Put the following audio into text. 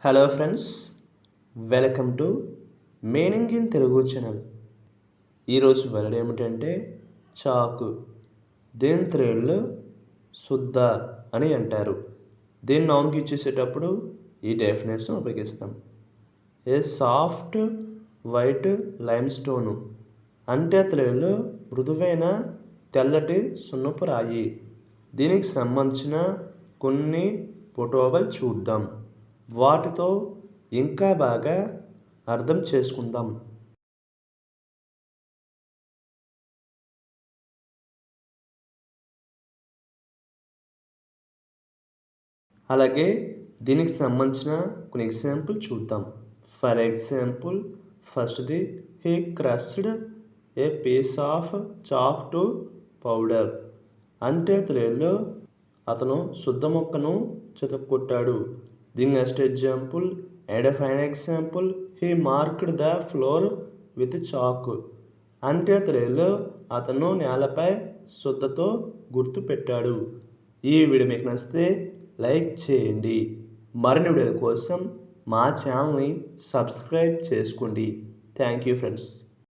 Hello friends, welcome to meaning in Telugu channel. ఈరోజు word ఏమిటంటే చాకు. దీని తెలుగులో శుద్ధ అని అంటారు. దీన్ని నౌన్కి ఇచ్చేసేటప్పుడు ఈ డెఫినేషన్ ఉపయోగిస్తాం. A soft white lime stone అంటే తెలుగులో మృదువైన తెల్లటి సున్నపు రాయి. దీనికి సంబంధించిన కొన్ని ఫోటోలు చూద్దాం. వాటితో ఇంకా బాగా అర్థం చేసుకుందాం. అలాగే దీనికి సంబంధించిన కొన్ని ఎగ్జాంపుల్ చూద్దాం. ఫర్ ఎగ్జాంపుల్, ఫస్ట్ది he crushed a piece of chalk to powder అంటే తెలుగులో అతను శుద్ధ మొక్కను చితక్కొట్టాడు. The next example and fine example, he marked the floor with chalk అంటే తెలుగులో అతను నేలపై శుద్ధతో గుర్తు పెట్టాడు. ఈ వీడియో మీకు నచ్చితే లైక్ చేయండి. మరిన్ని వీడియోల కోసం మా ఛానల్ని సబ్స్క్రైబ్ చేసుకోండి. Thank you friends.